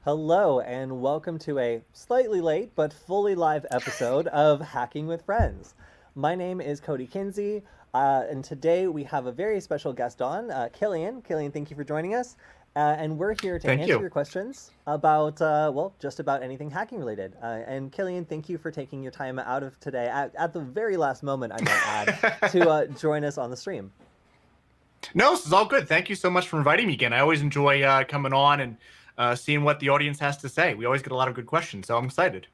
Hello, and welcome to a slightly late but fully live episode of Hacking with Friends. My name is Cody Kinsey, and today we have a very special guest on, Killian. Killian, thank you for joining us. And we're here to Thank answer you. your questions about, well, just about anything hacking related. And Killian, thank you for taking your time out of today, at the very last moment, I might add, to join us on the stream. No, this is all good. Thank you so much for inviting me again. I always enjoy coming on and seeing what the audience has to say. We always get a lot of good questions, so I'm excited.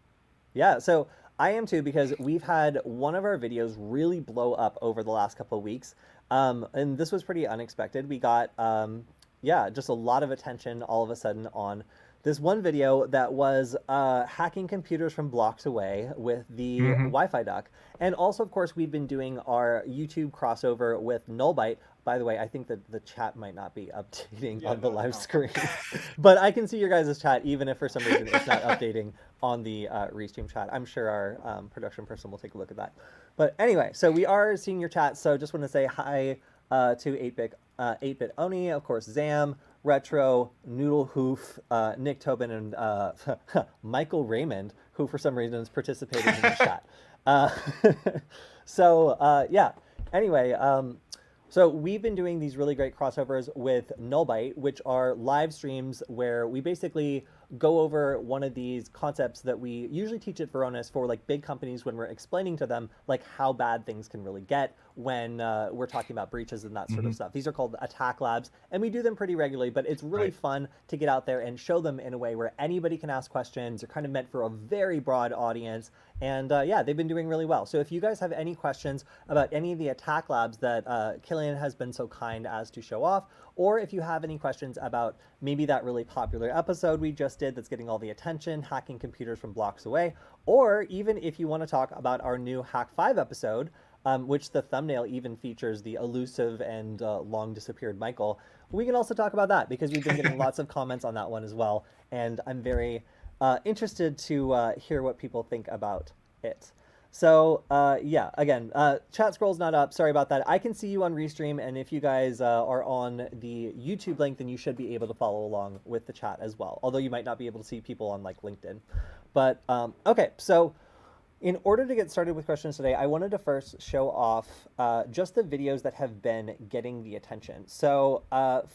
Yeah, so I am too because we've had one of our videos really blow up over the last couple of weeks. And this was pretty unexpected. We got, yeah, just a lot of attention all of a sudden on this one video that was hacking computers from blocks away with the Wi-Fi Dock. And also, of course, we've been doing our YouTube crossover with Nullbyte. By the way, I think that the chat might not be updating on the live screen, but I can see your guys' chat even if for some reason it's not updating on the restream chat. I'm sure our production person will take a look at that. But anyway, so we are seeing your chat. So just want to say hi to 8-Bit Oni, of course, Zam, Retro, Noodle Hoof, Nick Tobin, and Michael Raymond, who for some reason is participating in the chat. Yeah, anyway, so we've been doing these really great crossovers with Nullbyte, which are live streams where we basically go over one of these concepts that we usually teach at Varonis for like big companies when we're explaining to them like how bad things can really get when we're talking about breaches and that sort of stuff. These are called attack labs, and we do them pretty regularly, but it's really fun to get out there and show them in a way where anybody can ask questions. They're kind of meant for a very broad audience, and yeah, they've been doing really well. So if you guys have any questions about any of the attack labs that Killian has been so kind as to show off, or if you have any questions about maybe that really popular episode we just did that's getting all the attention, hacking computers from blocks away, or even if you want to talk about our new Hack 5 episode, which the thumbnail even features the elusive and long disappeared Michael, we can also talk about that because we've been getting lots of comments on that one as well, and I'm very interested to hear what people think about it. So yeah, again, chat scroll's not up. Sorry about that. I can see you on Restream, and if you guys are on the YouTube link, then you should be able to follow along with the chat as well. Although you might not be able to see people on like LinkedIn. But okay, so in order to get started with questions today, I wanted to first show off just the videos that have been getting the attention. So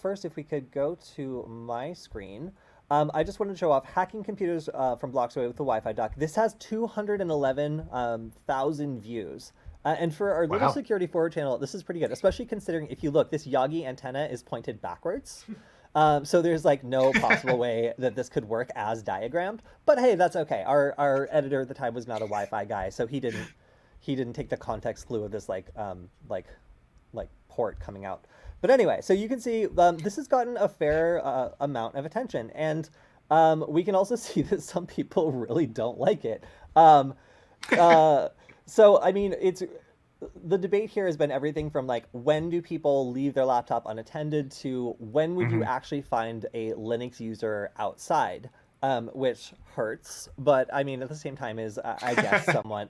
first, if we could go to my screen. I just wanted to show off hacking computers from blocks away with the Wi-Fi Dock. This has 211,000 views. And for our little SecurityFWD channel, this is pretty good, especially considering if you look, this Yagi antenna is pointed backwards. So there's like no possible way that this could work as diagrammed. But hey, that's okay. Our editor at the time was not a Wi-Fi guy, so he didn't take the context clue of this like port coming out. But anyway, so you can see this has gotten a fair amount of attention, and we can also see that some people really don't like it. So I mean, the debate here has been everything from like when do people leave their laptop unattended to when would you actually find a Linux user outside, which hurts, but I mean at the same time is I guess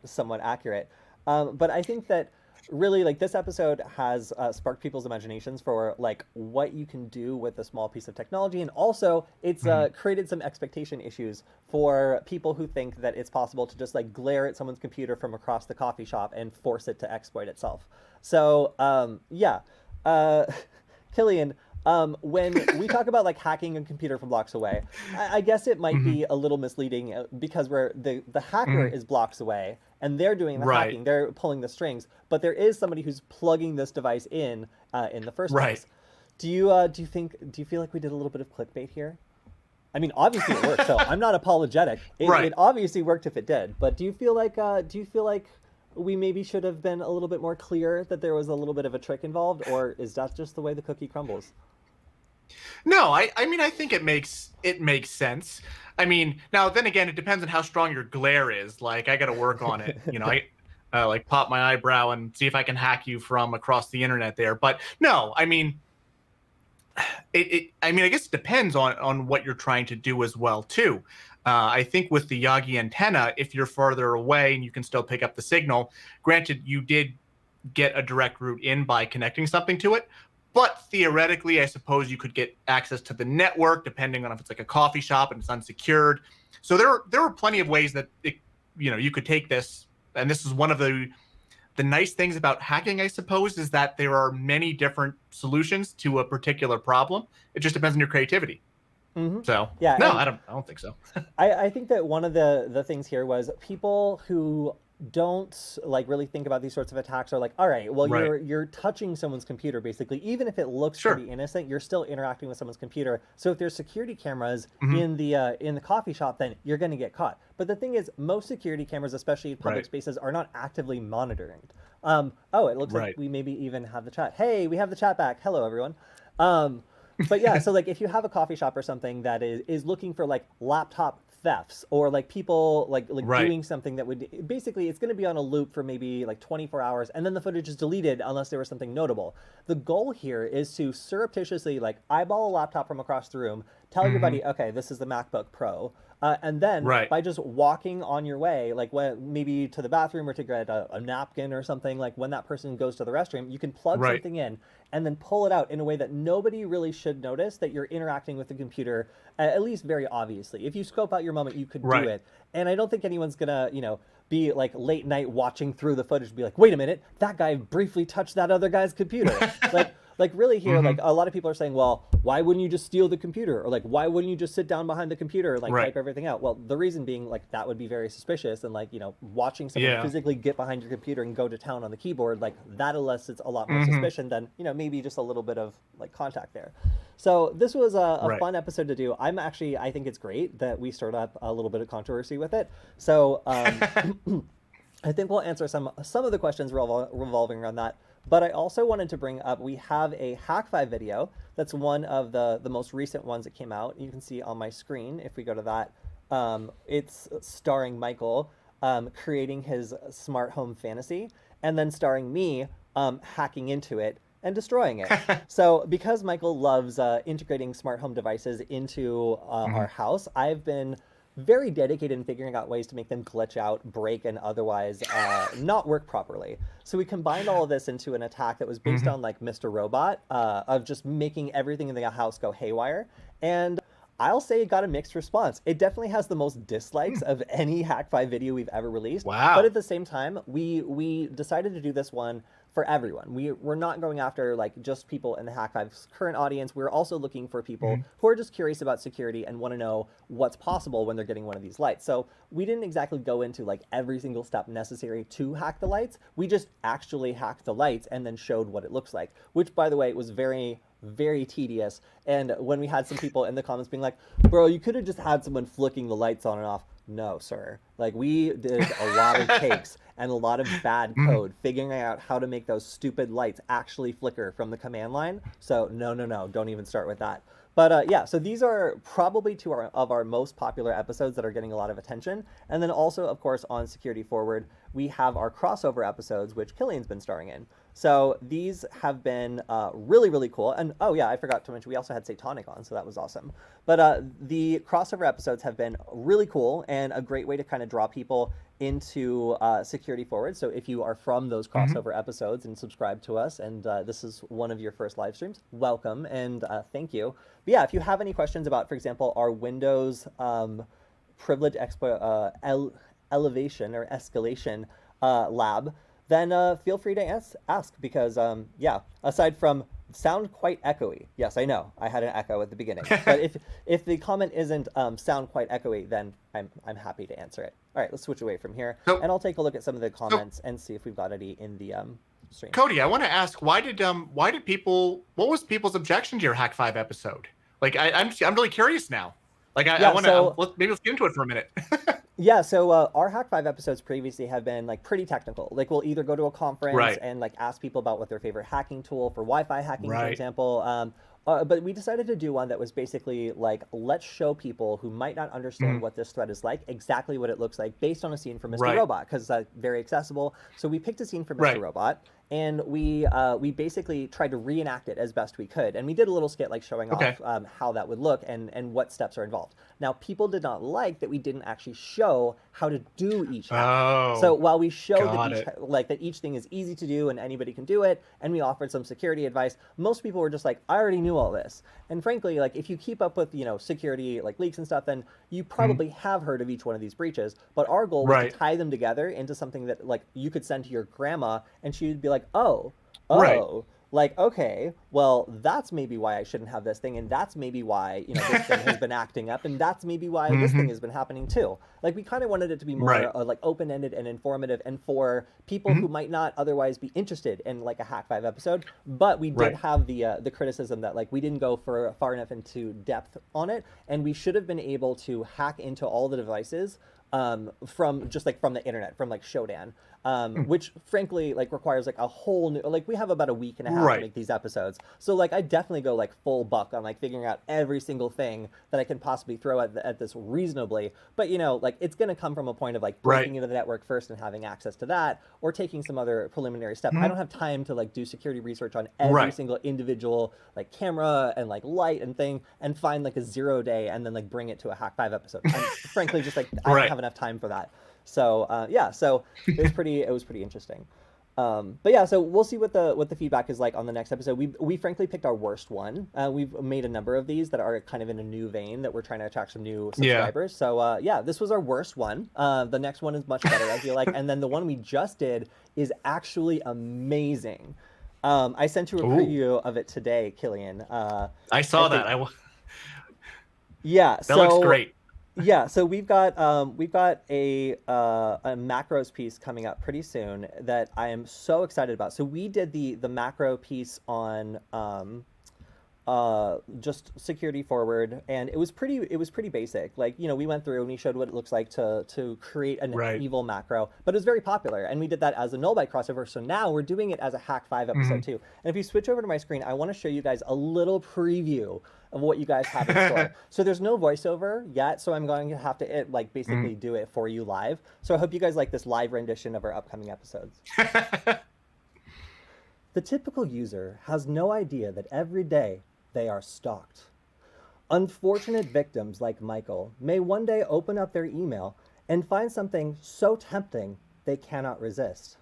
somewhat accurate. But I think that really like this episode has sparked people's imaginations for like what you can do with a small piece of technology, and also it's created some expectation issues for people who think that it's possible to just like glare at someone's computer from across the coffee shop and force it to exploit itself. So yeah, Killian, when we talk about like hacking a computer from blocks away, I guess it might be a little misleading because the hacker is blocks away and they're doing the hacking, they're pulling the strings, but there is somebody who's plugging this device in the first place. Do you feel like we did a little bit of clickbait here? I mean, obviously it worked, so I'm not apologetic. It obviously worked if it did, but do you feel like we maybe should have been a little bit more clear that there was a little bit of a trick involved, or is that just the way the cookie crumbles? No, I mean, I think it makes sense. I mean, now then again, it depends on how strong your glare is. Like, I got to work on it. You know, I like pop my eyebrow and see if I can hack you from across the internet there. But no, I mean, I guess it depends on what you're trying to do as well too. I think with the Yagi antenna, if you're farther away and you can still pick up the signal, granted, you did get a direct route in by connecting something to it, But theoretically, I suppose you could get access to the network, depending on if it's like a coffee shop and it's unsecured. So there were plenty of ways that you could take this, and this is one of the nice things about hacking, I suppose, is that there are many different solutions to a particular problem. It just depends on your creativity. So yeah, no, I don't think so. I think that one of the things here was people who don't like really think about these sorts of attacks are like, all right, well, you're touching someone's computer basically, even if it looks pretty innocent, you're still interacting with someone's computer. So if there's security cameras in the coffee shop, then you're going to get caught. But the thing is, most security cameras, especially in public spaces, are not actively monitoring. Oh, it looks like we maybe even have the chat. Hey, we have the chat back. Hello, everyone. But yeah, so like if you have a coffee shop or something that is looking for like laptop thefts or like people like doing something that would basically, it's going to be on a loop for maybe like 24 hours and then the footage is deleted unless there was something notable. The goal here is to surreptitiously like eyeball a laptop from across the room, tell your buddy, okay, this is the MacBook Pro. And then by just walking on your way, like when maybe to the bathroom or to get a napkin or something, like when that person goes to the restroom, you can plug something in and then pull it out in a way that nobody really should notice that you're interacting with the computer, at least very obviously. If you scope out your moment, you could do it. And I don't think anyone's gonna, be like late night watching through the footage, be like, wait a minute, that guy briefly touched that other guy's computer. Like really here, like a lot of people are saying, well, why wouldn't you just steal the computer? Or like, why wouldn't you just sit down behind the computer and like type everything out? Well, the reason being like, that would be very suspicious. And like, watching someone physically get behind your computer and go to town on the keyboard, like that elicits a lot more suspicion than, maybe just a little bit of like contact there. So this was a fun episode to do. I think it's great that we stirred up a little bit of controversy with it. So I think we'll answer some of the questions revolving around that. But I also wanted to bring up, we have a Hack5 video. That's one of the most recent ones that came out. You can see on my screen, if we go to that, it's starring Michael creating his smart home fantasy, and then starring me hacking into it and destroying it. So because Michael loves integrating smart home devices into our house, I've been very dedicated in figuring out ways to make them glitch out, break, and otherwise not work properly. So we combined all of this into an attack that was based on like Mr. Robot, of just making everything in the house go haywire. And I'll say it got a mixed response. It definitely has the most dislikes of any Hack5 video we've ever released. Wow. But at the same time, we decided to do this one for everyone. We're not going after like just people in the Hack5's current audience. We're also looking for people who are just curious about security and want to know what's possible when they're getting one of these lights. So we didn't exactly go into like every single step necessary to hack the lights. We just actually hacked the lights and then showed what it looks like, which by the way, was very, very tedious. And when we had some people in the comments being like, bro, you could have just had someone flicking the lights on and off. No, sir. Like we did a lot of takes and a lot of bad code figuring out how to make those stupid lights actually flicker from the command line. So no, don't even start with that. But yeah, so these are probably two of our most popular episodes that are getting a lot of attention. And then also, of course, on Security Forward, we have our crossover episodes, which Killian's been starring in. So these have been really, really cool. And oh yeah, I forgot to mention, we also had Satanic on, so that was awesome. But the crossover episodes have been really cool and a great way to kind of draw people into Security Forward. So if you are from those crossover episodes and subscribe to us, and this is one of your first live streams, welcome and thank you. But yeah, if you have any questions about, for example, our Windows privilege elevation or escalation lab, then feel free to ask because yeah, aside from sound quite echoey, yes, I know I had an echo at the beginning, but if the comment isn't sound quite echoey, then I'm happy to answer it. All right, let's switch away from here, and I'll take a look at some of the comments and see if we've got any in the stream. Cody, I want to ask, what was people's objection to your Hack5 episode? Like I'm really curious now. Like I want to maybe let's get into it for a minute. Yeah, so our Hack5 episodes previously have been like pretty technical. Like we'll either go to a conference and like ask people about what their favorite hacking tool for Wi-Fi hacking, for example. But we decided to do one that was basically like, let's show people who might not understand what this threat is like, exactly what it looks like based on a scene from Mr. Robot, because it's very accessible. So we picked a scene from Mr. Robot, and we basically tried to reenact it as best we could, and we did a little skit like showing Okay. off how that would look and what steps are involved. Now, people did not like that we didn't actually show how to do each hack. So Oh, while we showed got that it. that each thing is easy to do and anybody can do it, and we offered some security advice, most people were just like, I already knew all this. And frankly, like if you keep up with security like leaks and stuff, then you probably have heard of each one of these breaches. But our goal was Right. to tie them together into something that like you could send to your grandma, and she'd be like, oh, Right. oh, like, okay, well, that's maybe why I shouldn't have this thing, and that's maybe why this thing has been acting up, and that's maybe why this thing has been happening too. Like, we kind of wanted it to be more Right. like open-ended and informative, and for people who might not otherwise be interested in like a Hack 5 episode. But we did Right. have the criticism that like we didn't go far enough into depth on it, and we should have been able to hack into all the devices from the internet, from like Shodan, which frankly like requires like a whole new, like we have about a week and a half Right. to make these episodes. So like I definitely go like full buck on like figuring out every single thing that I can possibly throw at this reasonably. But like it's going to come from a point of like breaking into the network first and having access to that, or taking some other preliminary step. I don't have time to like do security research on every Right. single individual like camera and like light and thing and find like a 0 day and then like bring it to a Hack 5 episode. I'm frankly just like I don't Right. have enough time for that. So yeah, so it was pretty interesting. But yeah, so we'll see what the feedback is like on the next episode. We frankly picked our worst one. We've made a number of these that are kind of in a new vein that we're trying to attract some new subscribers. So yeah, this was our worst one. The next one is much better, I feel like, and then the one we just did is actually amazing. I sent you a preview of it today, Killian. I saw that. Yeah, That looks great. Yeah, so we've got a macros piece coming up pretty soon that I am so excited about. So we did the macro piece on just security forward, and it was pretty basic. Like we went through and we showed what it looks like to create an Right. evil macro, but it was very popular, and we did that as a null byte crossover. So now we're doing it as a Hack 5 episode too. And if you switch over to my screen, I want to show you guys a little preview of what you guys have in store. So there's no voiceover yet, so I'm going to have to basically do it for you live. So I hope you guys like this live rendition of our upcoming episodes. The typical user has no idea that every day they are stalked. Unfortunate victims like Michael may one day open up their email and find something so tempting they cannot resist.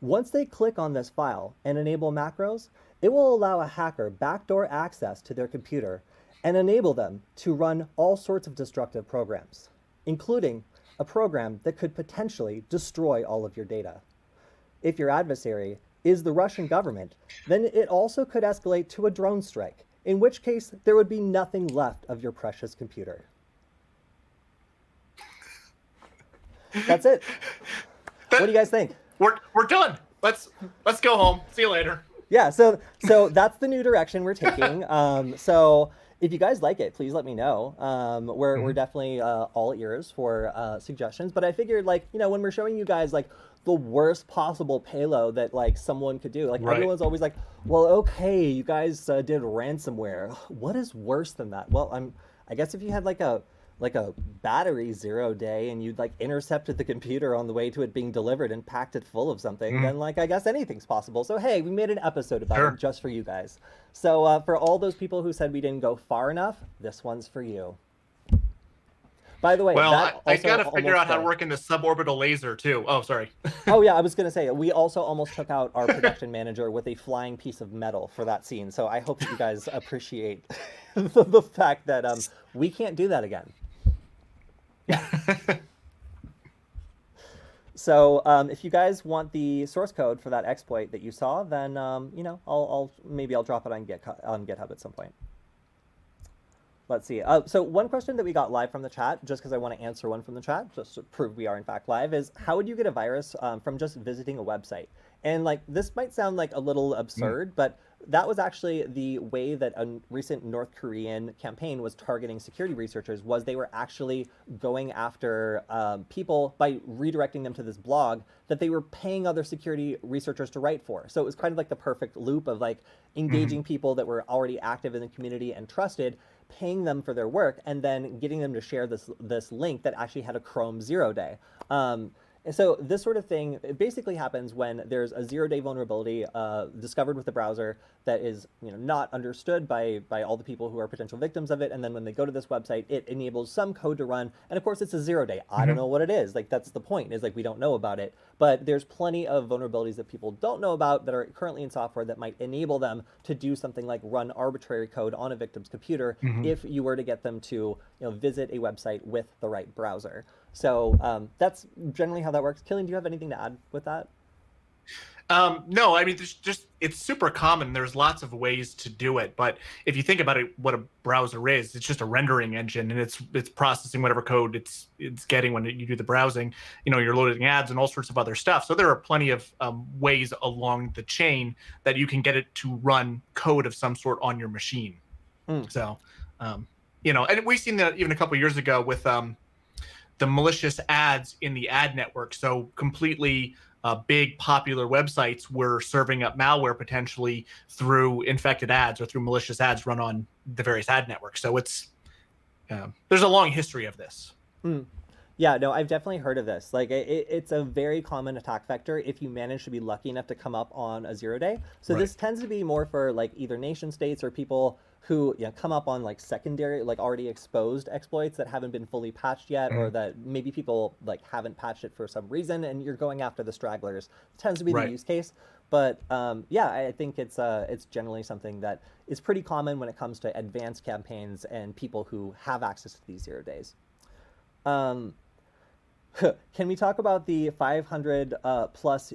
Once they click on this file and enable macros, it will allow a hacker backdoor access to their computer and enable them to run all sorts of destructive programs, including a program that could potentially destroy all of your data. If your adversary is the Russian government, then it also could escalate to a drone strike, in which case there would be nothing left of your precious computer. That's it. What do you guys think? We're done. Let's go home. See you later. Yeah, so that's the new direction we're taking. So if you guys like it, please let me know. We're definitely all ears for suggestions. But I figured when we're showing you guys the worst possible payload that someone could do, Right. everyone's always like, well, okay, you guys did ransomware. What is worse than that? Well, I guess if you had a battery 0 day and you'd intercepted the computer on the way to it being delivered and packed it full of something, then I guess anything's possible. So hey, we made an episode about it just for you guys. So for all those people who said we didn't go far enough, this one's for you. By the way, Well, I got to figure out how to work in the suborbital laser too. Oh, sorry. Oh yeah, I was gonna say we also almost took out our production manager with a flying piece of metal for that scene. So I hope that you guys appreciate the fact that we can't do that again. Yeah. So if you guys want the source code for that exploit that you saw, then I'll drop it on GitHub at some point. Let's see. So one question that we got live from the chat, just because I want to answer one from the chat, just to prove we are in fact live, is how would you get a virus from just visiting a website? And this might sound like a little absurd, but that was actually the way that a recent North Korean campaign was targeting security researchers. Was they were actually going after people by redirecting them to this blog that they were paying other security researchers to write for. So it was kind of the perfect loop of engaging people that were already active in the community and trusted, paying them for their work, and then getting them to share this link that actually had a Chrome 0 day. And so this sort of thing, it basically happens when there's a zero-day vulnerability discovered with the browser that is, not understood by all the people who are potential victims of it. And then when they go to this website, it enables some code to run. And of course, it's a 0-day. I don't know what it is. Like, that's the point, is like we don't know about it. But there's plenty of vulnerabilities that people don't know about that are currently in software that might enable them to do something like run arbitrary code on a victim's computer if you were to get them to visit a website with the right browser. So that's generally how that works. Killian, do you have anything to add with that? No, I mean, it's super common. There's lots of ways to do it, but if you think about it, what a browser is, it's just a rendering engine, and it's processing whatever code it's getting when you do the browsing. You're loading ads and all sorts of other stuff. So there are plenty of ways along the chain that you can get it to run code of some sort on your machine. So, and we've seen that even a couple of years ago with the malicious ads in the ad network. So completely big popular websites were serving up malware potentially through infected ads or through malicious ads run on the various ad networks. So it's there's a long history of this. Yeah, no, I've definitely heard of this. Like, it's a very common attack vector if you manage to be lucky enough to come up on a 0-day. So this tends to be more for like either nation states or people who come up on like secondary, like already exposed exploits that haven't been fully patched yet, or that maybe people like haven't patched it for some reason, and you're going after the stragglers. It tends to be the use case. But yeah, I think it's generally something that is pretty common when it comes to advanced campaigns and people who have access to these 0 days. Can we talk about the 500 plus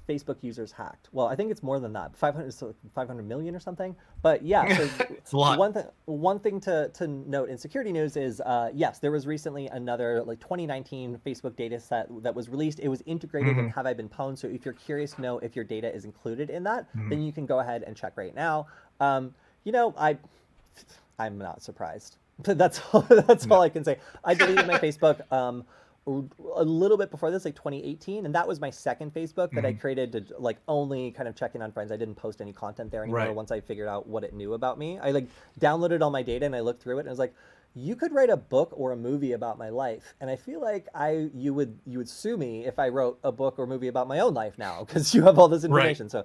Facebook users hacked? Well, I think it's more than that. 500 million or something. But yeah, so it's a lot. One thing to note in security news is yes, there was recently another like 2019 Facebook data set that was released. It was integrated in Have I Been Pwned. So if you're curious to know if your data is included in that, then you can go ahead and check right now. I'm not surprised. That's all I can say. I deleted my Facebook a little bit before this, like 2018, and that was my second Facebook that I created to like only kind of check in on friends. I didn't post any content there anymore once I figured out what it knew about me. I like downloaded all my data and I looked through it and I was like, you could write a book or a movie about my life, and I feel like you would sue me if I wrote a book or movie about my own life now because you have all this information. So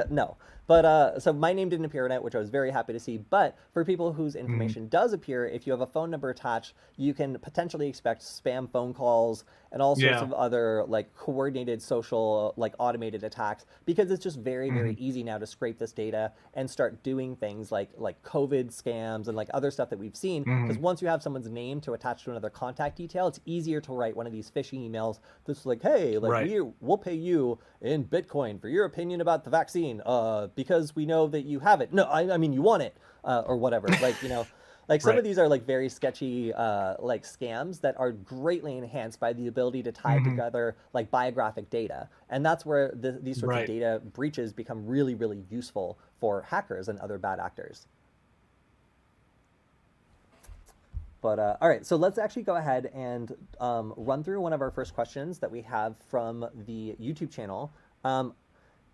no. But so my name didn't appear in it, which I was very happy to see. But for people whose information does appear, if you have a phone number attached, you can potentially expect spam phone calls and all sorts of other like coordinated social, like automated attacks, because it's just very, very easy now to scrape this data and start doing things like COVID scams and like other stuff that we've seen. Because once you have someone's name to attach to another contact detail, it's easier to write one of these phishing emails that's like, hey, like we'll pay you in Bitcoin for your opinion about the vaccine. Because we know that you have it. No, I mean, you want it, or whatever. Like, like some of these are like very sketchy, like scams that are greatly enhanced by the ability to tie together like biographic data. And that's where these sorts of data breaches become really, really useful for hackers and other bad actors. But all right, so let's actually go ahead and run through one of our first questions that we have from the YouTube channel.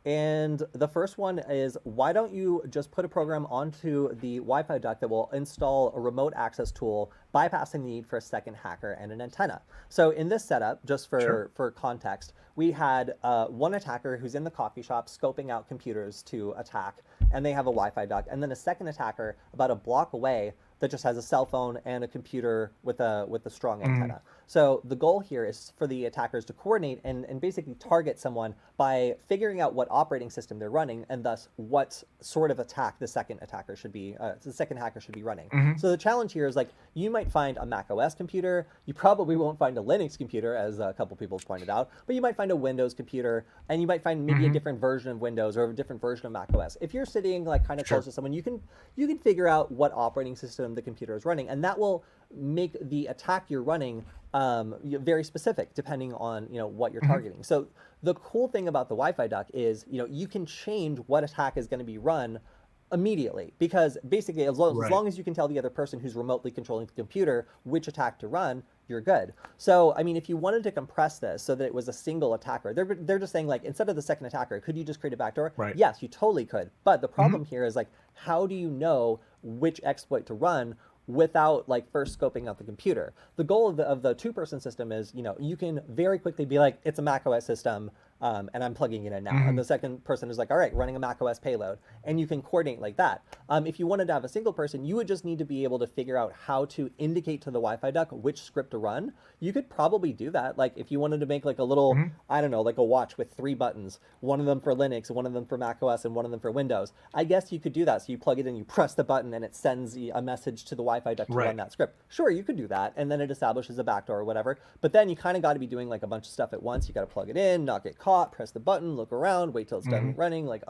And the first one is, why don't you just put a program onto the Wi-Fi Dock that will install a remote access tool, bypassing the need for a second hacker and an antenna? So in this setup, just for context, we had one attacker who's in the coffee shop scoping out computers to attack, and they have a Wi-Fi Dock, and then a second attacker about a block away that just has a cell phone and a computer with a strong antenna. So the goal here is for the attackers to coordinate and basically target someone by figuring out what operating system they're running, and thus what sort of attack the second hacker should be running. So the challenge here is like, you might find a Mac OS computer, you probably won't find a Linux computer, as a couple people pointed out, but you might find a Windows computer, and you might find maybe a different version of Windows or a different version of Mac OS. If you're sitting like kind of close to someone, you can figure out what operating system the computer is running, and that will make the attack you're running very specific depending on what you're targeting. So the cool thing about the Wi-Fi Dock is you can change what attack is going to be run immediately, because basically as long as you can tell the other person who's remotely controlling the computer which attack to run, you're good. So I mean, if you wanted to compress this so that it was a single attacker, they're just saying like, instead of the second attacker, could you just create a backdoor? Yes, you totally could. But the problem here is like, how do you know which exploit to run without like first scoping out the computer. The goal of the two-person system is, you know, you can very quickly be like, it's a Mac OS system, and I'm plugging it in now. And the second person is like, all right, running a Mac OS payload. And you can coordinate like that. If you wanted to have a single person, you would just need to be able to figure out how to indicate to the Wi-Fi duck which script to run. You could probably do that. Like if you wanted to make like a little, I don't know, like a watch with 3 buttons, one of them for Linux, one of them for Mac OS, and one of them for Windows. I guess you could do that. So you plug it in, you press the button, and it sends a message to the Wi-Fi duck to run that script. Sure, you could do that, and then it establishes a backdoor or whatever. But then you kind of got to be doing like a bunch of stuff at once. You got to plug it in, not get caught, press the button, look around, wait till it's done running, like,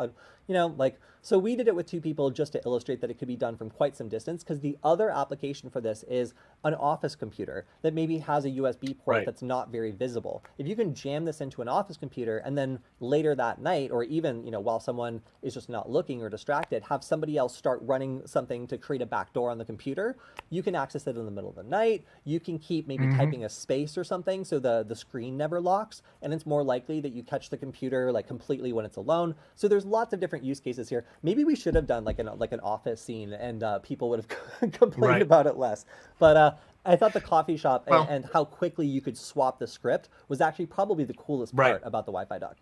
you know, like, so we did it with 2 people just to illustrate that it could be done from quite some distance, because the other application for this is an office computer that maybe has a USB port that's not very visible. If you can jam this into an office computer and then later that night, or even, you know, while someone is just not looking or distracted, have somebody else start running something to create a backdoor on the computer, you can access it in the middle of the night. You can keep maybe typing a space or something so the screen never locks, and it's more likely that you catch the computer like completely when it's alone. So there's lots of different use cases here. Maybe we should have done like an office scene, and people would have complained about it less. But I thought the coffee shop and how quickly you could swap the script was actually probably the coolest part about the Wi-Fi dock.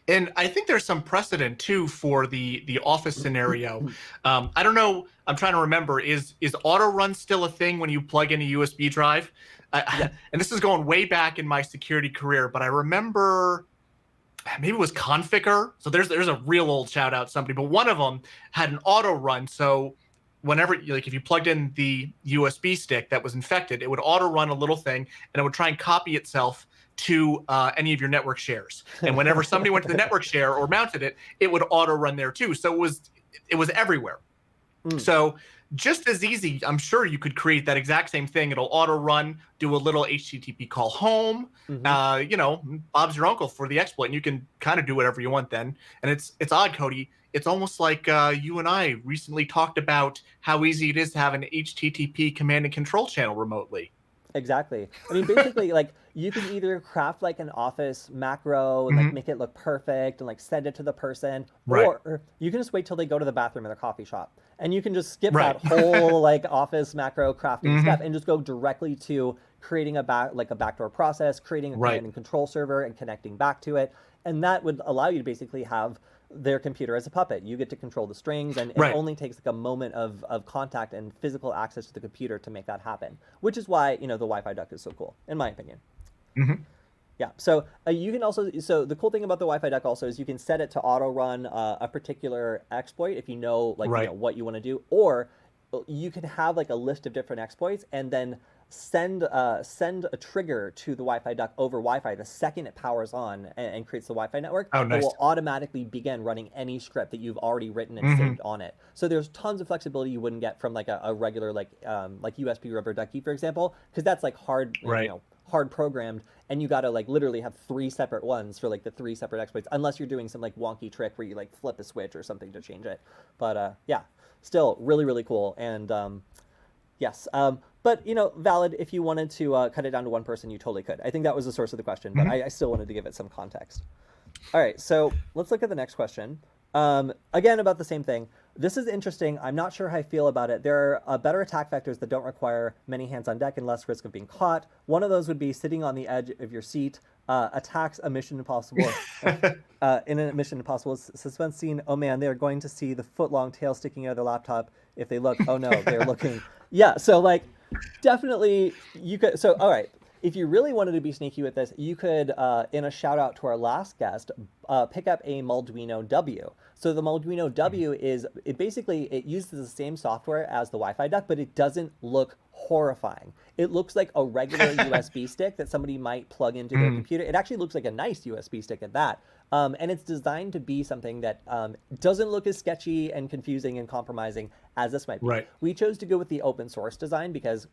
And I think there's some precedent too for the office scenario. I don't know. I'm trying to remember. Is auto run still a thing when you plug in a USB drive? And this is going way back in my security career, but I remember maybe it was Configure. So there's a real old shout out somebody, but one of them had an auto run. So whenever, like, if you plugged in the USB stick that was infected, it would auto run a little thing, and it would try and copy itself to any of your network shares. And whenever somebody went to the network share or mounted it, it would auto run there too. So it was everywhere. So just as easy, I'm sure you could create that exact same thing. It'll auto run, do a little HTTP call home. You know, Bob's your uncle for the exploit, and you can kind of do whatever you want then. And it's odd, Cody. It's almost like you and I recently talked about how easy it is to have an HTTP command and control channel remotely. Exactly. I mean, basically, like, you can either craft like an office macro and like make it look perfect and like send it to the person, or you can just wait till they go to the bathroom in a coffee shop, and you can just skip that whole like office macro crafting step and just go directly to creating a backdoor process, creating a command and control server, and connecting back to it. And that would allow you to basically have their computer as a puppet. You get to control the strings, and it only takes like a moment of contact and physical access to the computer to make that happen, which is why, you know, the Wi-Fi duck is so cool, in my opinion. Yeah, so you can also, so the cool thing about the Wi-Fi duck also is you can set it to auto run a particular exploit if you know, like, you know, what you want to do, or you can have like a list of different exploits and then send a trigger to the Wi-Fi duck over Wi-Fi the second it powers on and creates the Wi-Fi network. It will automatically begin running any script that you've already written and saved on it. So there's tons of flexibility you wouldn't get from like a regular like USB rubber ducky, for example, because that's like hard, you know, hard programmed, and you got to like literally have 3 separate ones for like the 3 separate exploits, unless you're doing some like wonky trick where you like flip a switch or something to change it. But yeah, still really, really cool. And yes. But, you know, valid, if you wanted to cut it down to 1 person, you totally could. I think that was the source of the question, but I still wanted to give it some context. All right, so let's look at the next question. Again, about the same thing. This is interesting. I'm not sure how I feel about it. There are better attack vectors that don't require many hands on deck and less risk of being caught. One of those would be sitting on the edge of your seat. Attacks a Mission Impossible in a Mission Impossible suspense scene. Oh man, they're going to see the foot-long tail sticking out of their laptop. If they look, oh no, they're looking. Yeah, so like definitely you could. So all right, if you really wanted to be sneaky with this, you could, in a shout out to our last guest, pick up a Molduino W. So the Molduino W is, it uses the same software as the Wi-Fi duck, but it doesn't look horrifying. It looks like a regular USB stick that somebody might plug into their computer. It actually looks like a nice USB stick at that. And it's designed to be something that doesn't look as sketchy and confusing and compromising as this might be. We chose to go with the open source design because,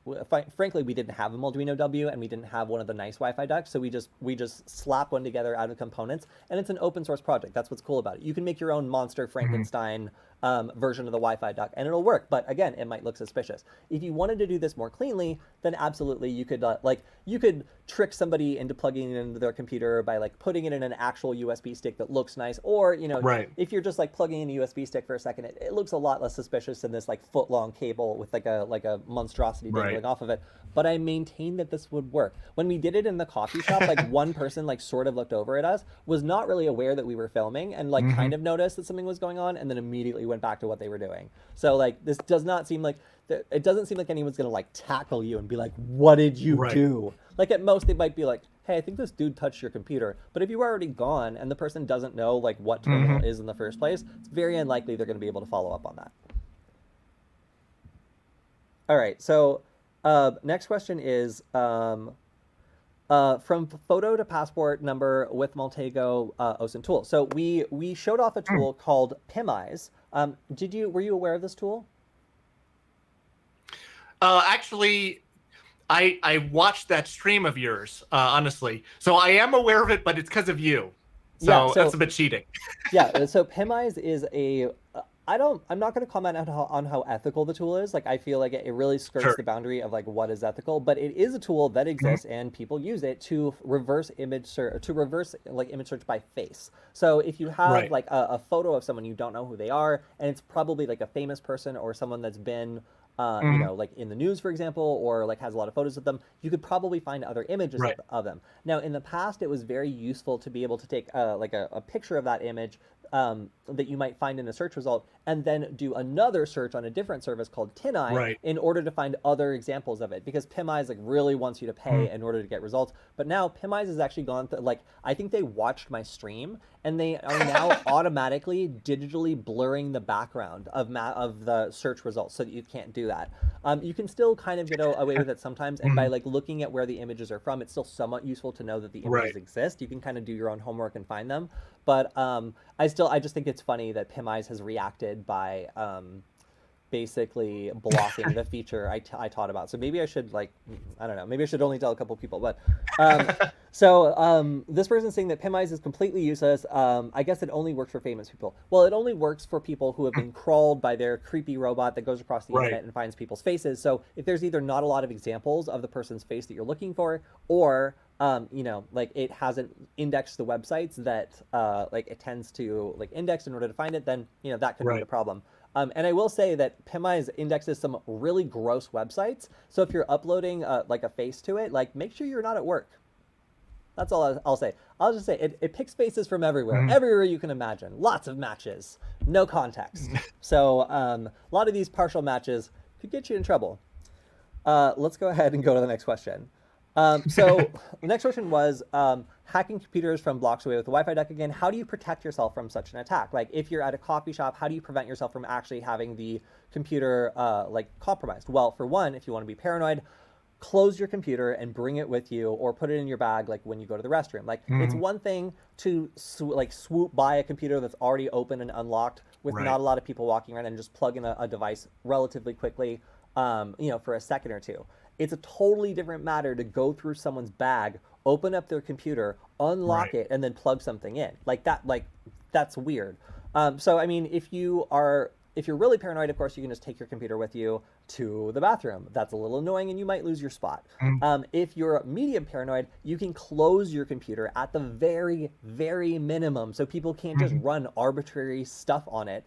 frankly, we didn't have a Molduino W and we didn't have one of the nice Wi-Fi ducks, so we just slap one together out of components, and it's an open source project. That's what's cool about it. You can make your own monster Frankenstein version of the Wi-Fi dock, and it'll work. But again, it might look suspicious. If you wanted to do this more cleanly, then absolutely you could you could trick somebody into plugging it into their computer by like putting it in an actual USB stick that looks nice, or if you're just like plugging in a USB stick for a second, it looks a lot less suspicious than this like foot-long cable with like a monstrosity dangling off of it. But I maintain that this would work. When we did it in the coffee shop, like one person like sort of looked over at us, was not really aware that we were filming, and like kind of noticed that something was going on, and then immediately went back to what they were doing. So like this does not seem like it doesn't seem like anyone's gonna like tackle you and be like, what did you do? Like at most they might be like, hey, I think this dude touched your computer. But if you were already gone and the person doesn't know like what terminal is in the first place, it's very unlikely they're going to be able to follow up on that. All right, so next question is from photo to passport number with Maltego OSINT tool. So we showed off a tool called Pimize. Were you aware of this tool? Actually, I watched that stream of yours, honestly. So I am aware of it, but it's because of you. So that's a bit cheating. Yeah, so Pimize is I'm not going to comment on how ethical the tool is. Like, I feel like it really skirts the boundary of like what is ethical, but it is a tool that exists and people use it to reverse image search, image search by face. So if you have like a photo of someone you don't know who they are, and it's probably like a famous person or someone that's been like in the news, for example, or like has a lot of photos of them, you could probably find other images of them. Now, in the past, it was very useful to be able to take like a picture of that image that you might find in a search result, and then do another search on a different service called TinEye in order to find other examples of it, because Pimize like really wants you to pay in order to get results. But now Pimize has actually gone through, like, I think they watched my stream and they are now automatically digitally blurring the background of the search results so that you can't do that. You can still kind of get away with it sometimes, and by like looking at where the images are from, it's still somewhat useful to know that the images exist. You can kind of do your own homework and find them. But I just think it's funny that Pimize has reacted by basically blocking the feature I taught about. So maybe I should, like, I don't know, maybe I should only tell a couple people. But this person's saying that Pimize is completely useless. I guess it only works for famous people. Well, it only works for people who have been crawled by their creepy robot that goes across the internet and finds people's faces. So if there's either not a lot of examples of the person's face that you're looking for, or like it hasn't indexed the websites that like it tends to like index in order to find it, then that could be the problem. And I will say that Pimize indexes some really gross websites. So if you're uploading like a face to it, like make sure you're not at work. That's all I'll say. I'll just say it picks faces from everywhere, everywhere you can imagine. Lots of matches, no context. So a lot of these partial matches could get you in trouble. Let's go ahead and go to the next question. So the next question was hacking computers from blocks away with the Wi-Fi Dock again. How do you protect yourself from such an attack? Like if you're at a coffee shop, how do you prevent yourself from actually having the computer like compromised? Well, for one, if you want to be paranoid, close your computer and bring it with you, or put it in your bag like when you go to the restroom. Like it's one thing to swoop by a computer that's already open and unlocked with not a lot of people walking around and just plug in a device relatively quickly, for a second or two. It's a totally different matter to go through someone's bag, open up their computer, unlock it, and then plug something in. Like that's weird. So I mean, if you're really paranoid, of course, you can just take your computer with you to the bathroom. That's a little annoying and you might lose your spot. If you're medium paranoid, you can close your computer at the very, very minimum so people can't just run arbitrary stuff on it.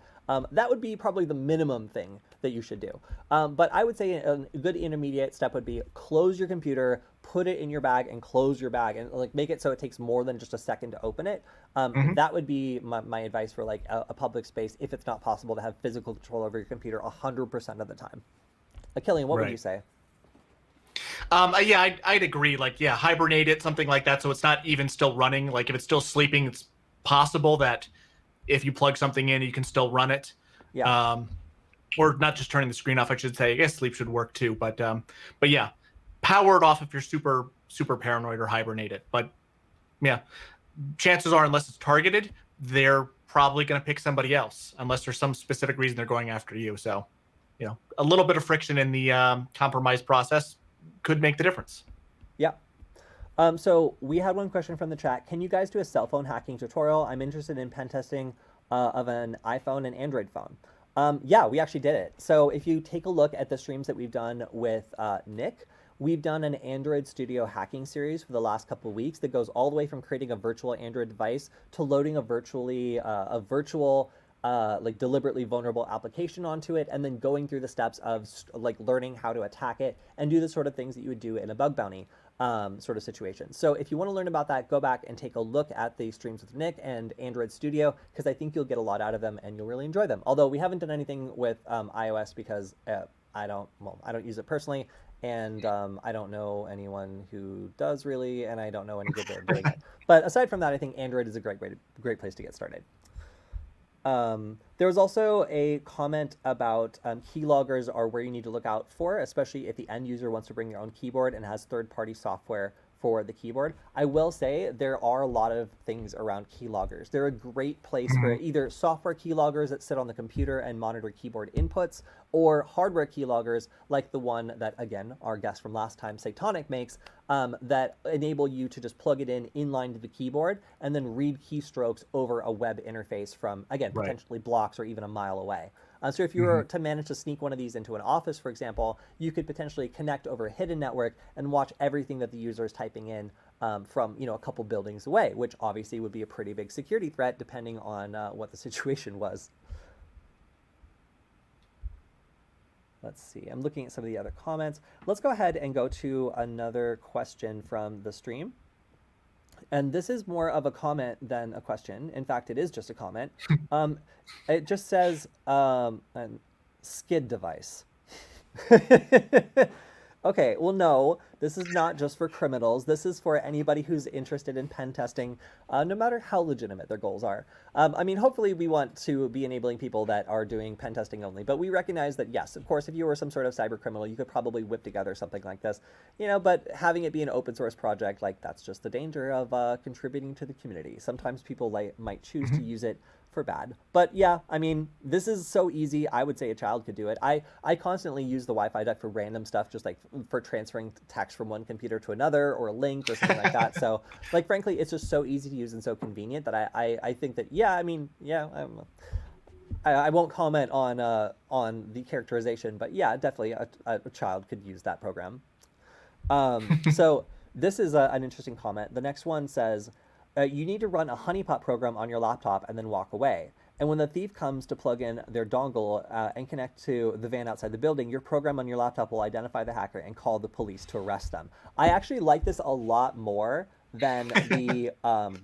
That would be probably the minimum thing that you should do. But I would say a good intermediate step would be close your computer, put it in your bag, and close your bag, and like make it so it takes more than just a second to open it. That would be my advice for like a public space, if it's not possible to have physical control over your computer 100% of the time. Killian, what would you say? Yeah, I'd agree. Like, yeah, hibernate it, something like that, so it's not even still running. Like if it's still sleeping, it's possible that if you plug something in, you can still run it. Yeah. Or not just turning the screen off, I should say. I guess sleep should work too. But yeah, power it off if you're super, super paranoid, or hibernate it. But yeah, chances are, unless it's targeted, they're probably going to pick somebody else, unless there's some specific reason they're going after you. So, a little bit of friction in the compromise process could make the difference. Yeah. So we had one question from the chat. Can you guys do a cell phone hacking tutorial? I'm interested in pen testing of an iPhone and Android phone. Yeah, we actually did it. So if you take a look at the streams that we've done with Nick, we've done an Android Studio hacking series for the last couple of weeks that goes all the way from creating a virtual Android device to loading a virtual like deliberately vulnerable application onto it, and then going through the steps of like learning how to attack it and do the sort of things that you would do in a bug bounty sort of situation. So if you want to learn about that, go back and take a look at the streams with Nick and Android Studio, because I think you'll get a lot out of them and you'll really enjoy them. Although we haven't done anything with iOS because I don't use it personally, and I don't know anyone who does really, and I don't know any good way of doing it. But aside from that, I think Android is a great place to get started. There was also a comment about keyloggers are where you need to look out for, especially if the end user wants to bring their own keyboard and has third-party software for the keyboard. I will say there are a lot of things around keyloggers. They're a great place for either software keyloggers that sit on the computer and monitor keyboard inputs, or hardware keyloggers like the one that, again, our guest from last time, Satonic, makes, that enable you to just plug it in line to the keyboard and then read keystrokes over a web interface from, again, potentially blocks or even a mile away. So if you were to manage to sneak one of these into an office, for example, you could potentially connect over a hidden network and watch everything that the user is typing in from a couple buildings away, which obviously would be a pretty big security threat depending on what the situation was. Let's see, I'm looking at some of the other comments. Let's go ahead and go to another question from the stream. And this is more of a comment than a question. In fact, it is just a comment. It just says skid device. Okay, well, no, this is not just for criminals. This is for anybody who's interested in pen testing, no matter how legitimate their goals are. I mean, hopefully we want to be enabling people that are doing pen testing only, but we recognize that, yes, of course, if you were some sort of cyber criminal, you could probably whip together something like this, but having it be an open source project, like, that's just the danger of contributing to the community. Sometimes people might choose to use it for bad. But yeah, I mean, this is so easy. I would say a child could do it. I constantly use the Wi-Fi Dock for random stuff, just like for transferring text from one computer to another or a link or something like that. So, like, frankly, it's just so easy to use and so convenient that I think that, yeah, I mean, yeah, I won't comment on the characterization, but yeah, definitely a child could use that program. So this is an interesting comment. The next one says, you need to run a Honeypot program on your laptop and then walk away. And when the thief comes to plug in their dongle and connect to the van outside the building, your program on your laptop will identify the hacker and call the police to arrest them. I actually like this a lot more than the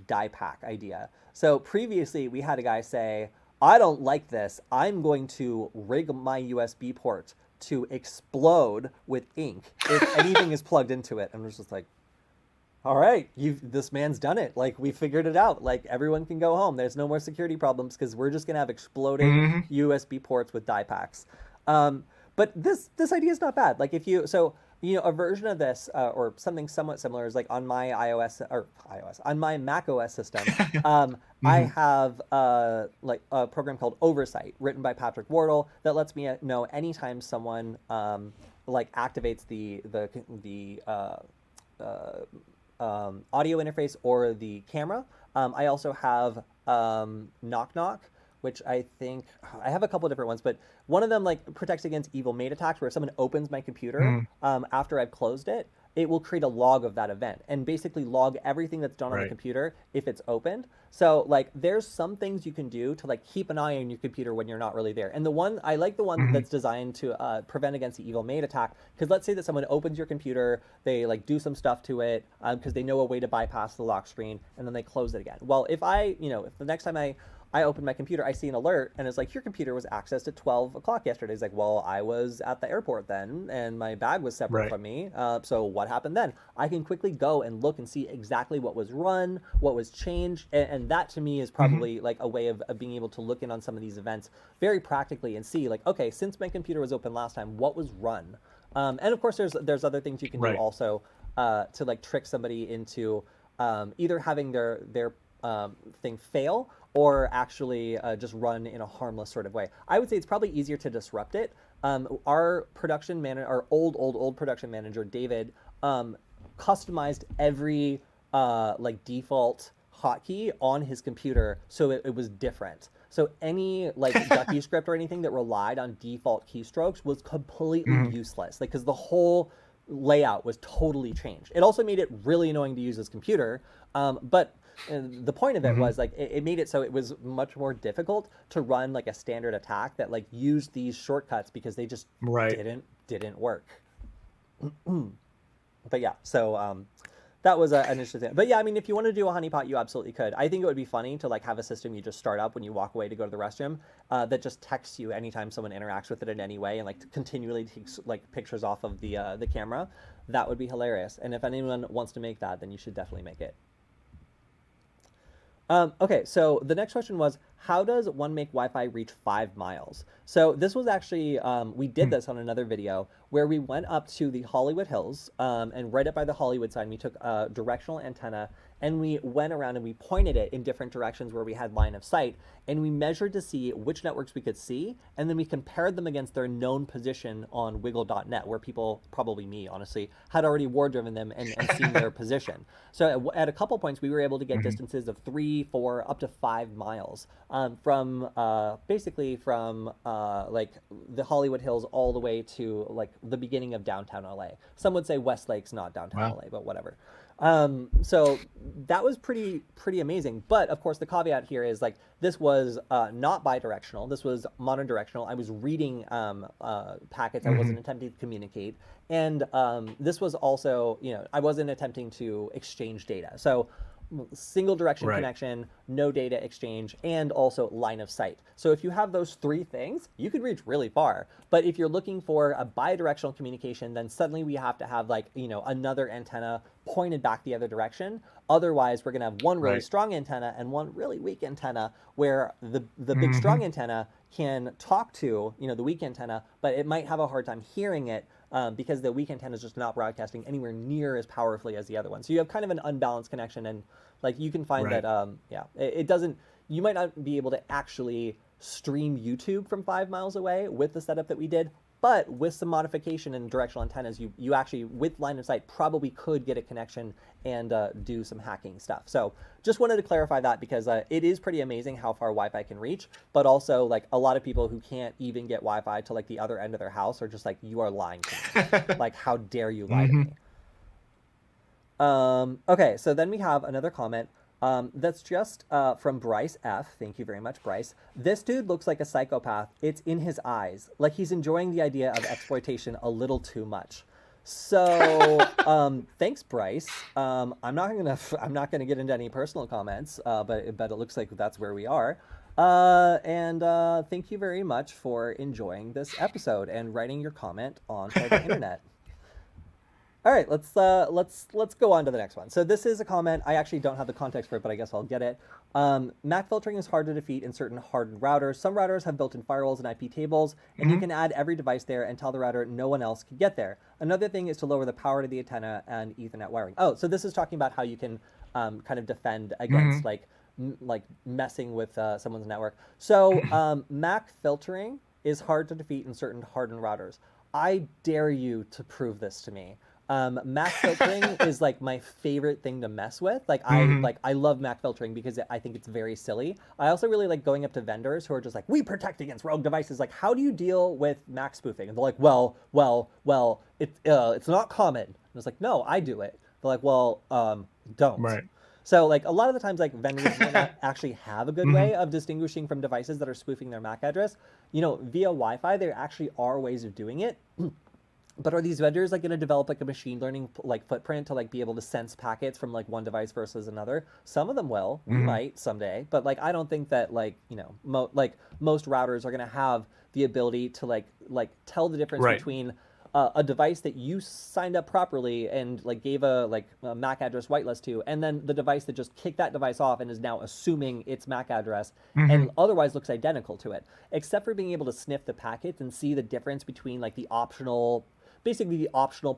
die pack idea. So previously, we had a guy say, I don't like this. I'm going to rig my USB port to explode with ink if anything is plugged into it. And we're just like, all right, this man's done it. Like, we figured it out. Like, everyone can go home. There's no more security problems because we're just gonna have exploding USB ports with die packs. But this idea is not bad. Like, if a version of this or something somewhat similar is like on my on my Mac OS system. I have like a program called Oversight, written by Patrick Wardle, that lets me know anytime someone like activates the audio interface or the camera. I also have Knock Knock, which I think I have a couple of different ones, but one of them like protects against evil maid attacks, where if someone opens my computer after I've closed it, it will create a log of that event and basically log everything that's done on the computer if it's opened. So like, there's some things you can do to like keep an eye on your computer when you're not really there. And I like the one that's designed to prevent against the evil maid attack, because let's say that someone opens your computer, they like do some stuff to it because they know a way to bypass the lock screen, and then they close it again. Well, if the next time I open my computer, I see an alert, and it's like, your computer was accessed at 12 o'clock yesterday. It's like, well, I was at the airport then, and my bag was separate from me. So what happened then? I can quickly go and look and see exactly what was run, what was changed. And that to me is probably like a way of being able to look in on some of these events very practically and see like, okay, since my computer was open last time, what was run? And of course, there's other things you can do also to like trick somebody into either having their thing fail, or actually just run in a harmless sort of way. I would say it's probably easier to disrupt it. Our production manager, our old production manager, David, customized every like default hotkey on his computer so it was different. So any like Ducky script or anything that relied on default keystrokes was completely useless. Like, because the whole layout was totally changed. It also made it really annoying to use his computer. But the point of it was like it made it so it was much more difficult to run like a standard attack that like used these shortcuts because they just didn't work. But yeah, so that was an interesting thing. But yeah, I mean, if you want to do a honeypot, you absolutely could. I think it would be funny to like have a system you just start up when you walk away to go to the restroom that just texts you anytime someone interacts with it in any way and like continually takes like pictures off of the camera. That would be hilarious. And if anyone wants to make that, then you should definitely make it. Okay, so the next question was, how does one make Wi-Fi reach 5 miles? So this was actually, we did this on another video where we went up to the Hollywood Hills and right up by the Hollywood sign, we took a directional antenna and we went around and we pointed it in different directions where we had line of sight, and we measured to see which networks we could see, and then we compared them against their known position on wiggle.net, where people, probably me honestly, had already war driven them and seen their position. So at a couple points we were able to get distances of 3, 4, up to 5 miles from basically from like the Hollywood Hills all the way to like the beginning of downtown LA. Some would say Westlake's not downtown LA, but whatever. So that was pretty amazing. But of course the caveat here is like, this was not bidirectional. This was monodirectional. I was reading packets. I wasn't attempting to communicate. And this was also, you know, I wasn't attempting to exchange data. So single direction connection, no data exchange, and also line of sight. So if you have those 3 things, you could reach really far. But if you're looking for a bidirectional communication, then suddenly we have to have like, you know, another antenna pointed back the other direction. Otherwise, we're going to have one really strong antenna and one really weak antenna, where the big strong antenna can talk to, you know, the weak antenna, but it might have a hard time hearing it because the weak antenna is just not broadcasting anywhere near as powerfully as the other one. So you have kind of an unbalanced connection, and like you can find that, it doesn't, you might not be able to actually stream YouTube from 5 miles away with the setup that we did, but with some modification and directional antennas, you actually, with line of sight, probably could get a connection and do some hacking stuff. So just wanted to clarify that because it is pretty amazing how far Wi-Fi can reach, but also like a lot of people who can't even get Wi-Fi to like the other end of their house are just like, you are lying to me. Like, how dare you lie to me? Okay, so then we have another comment. That's just from Bryce F. Thank you very much, Bryce. This dude looks like a psychopath. It's in his eyes. Like he's enjoying the idea of exploitation a little too much. So, thanks, Bryce. I'm not gonna get into any personal comments, but it looks like that's where we are. And thank you very much for enjoying this episode and writing your comment on the internet. All right, let's go on to the next one. So this is a comment. I actually don't have the context for it, but I guess I'll get it. MAC filtering is hard to defeat in certain hardened routers. Some routers have built-in firewalls and IP tables, and you can add every device there and tell the router no one else can get there. Another thing is to lower the power to the antenna and Ethernet wiring. Oh, so this is talking about how you can kind of defend against like messing with someone's network. So MAC filtering is hard to defeat in certain hardened routers. I dare you to prove this to me. MAC filtering is like my favorite thing to mess with. Like I love MAC filtering because I think it's very silly. I also really like going up to vendors who are just like, we protect against rogue devices. Like, how do you deal with MAC spoofing? And they're like, well, it's not common. And it's like, no, I do it. They're like, well, don't. Right. So like a lot of the times, like vendors might not actually have a good way of distinguishing from devices that are spoofing their MAC address. You know, via Wi-Fi, there actually are ways of doing it. But are these vendors like going to develop like a machine learning like footprint to like be able to sense packets from like one device versus another? Some of them will. We might someday, but like I don't think that like, you know, most routers are going to have the ability to like tell the difference between a device that you signed up properly and like gave a MAC address whitelist to, and then the device that just kicked that device off and is now assuming its MAC address and otherwise looks identical to it, except for being able to sniff the packets and see the difference between like the optional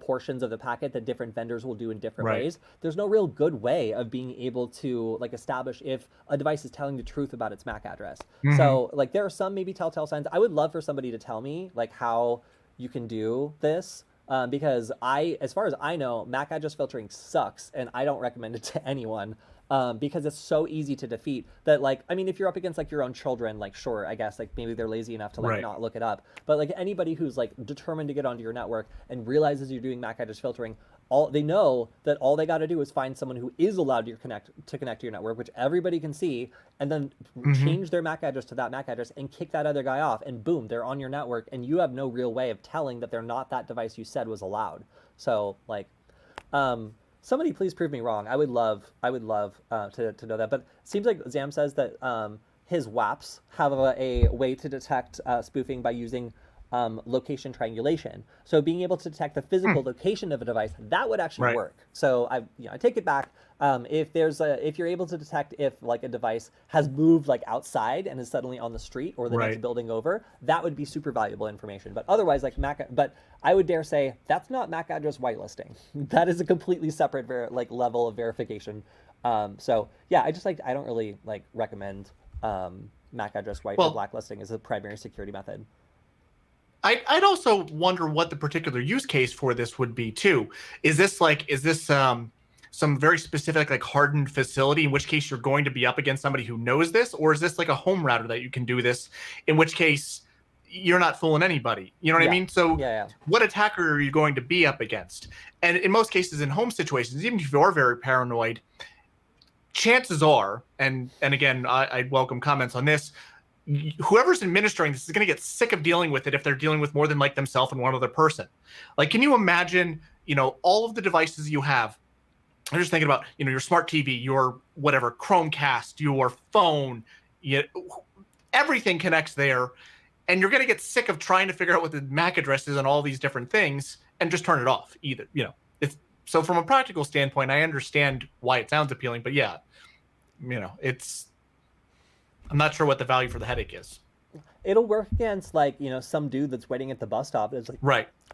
portions of the packet that different vendors will do in different ways. There's no real good way of being able to like establish if a device is telling the truth about its MAC address. So like there are some maybe telltale signs. I would love for somebody to tell me like how you can do this because as far as I know, MAC address filtering sucks and I don't recommend it to anyone. because it's so easy to defeat that, like, I mean, if you're up against like your own children, like, sure, I guess like maybe they're lazy enough to like Right. not look it up, but like anybody who's like determined to get onto your network and realizes you're doing MAC address filtering, all they know that all they got to do is find someone who is allowed to connect to your network, which everybody can see, and then change their MAC address to that MAC address and kick that other guy off, and boom, they're on your network, and you have no real way of telling that they're not that device you said was allowed. So like, somebody please prove me wrong. I would love to know that. But it seems like Zam says that his WAPs have a way to detect spoofing by using location triangulation. So being able to detect the physical location of a device, that would actually work. So I take it back. If you're able to detect if like a device has moved like outside and is suddenly on the street or the next building over, that would be super valuable information. But otherwise, like but I would dare say that's not MAC address whitelisting. That is a completely separate level of verification. So yeah, I don't really like recommend MAC address or blacklisting as a primary security method. I'd also wonder what the particular use case for this would be too. Is this some very specific like hardened facility, in which case you're going to be up against somebody who knows this, or is this like a home router that you can do this, in which case you're not fooling anybody? You know what I mean? So what attacker are you going to be up against? And in most cases, in home situations, even if you are very paranoid, chances are, and again, I'd welcome comments on this, whoever's administering this is going to get sick of dealing with it if they're dealing with more than like themselves and one other person. Like, can you imagine, all of the devices you have? I'm just thinking about, your smart TV, your whatever, Chromecast, your phone, everything connects there. And you're going to get sick of trying to figure out what the MAC address is on all these different things and just turn it off either, So from a practical standpoint, I understand why it sounds appealing, but yeah, I'm not sure what the value for the headache is. It'll work against like, some dude that's waiting at the bus stop. And it's like,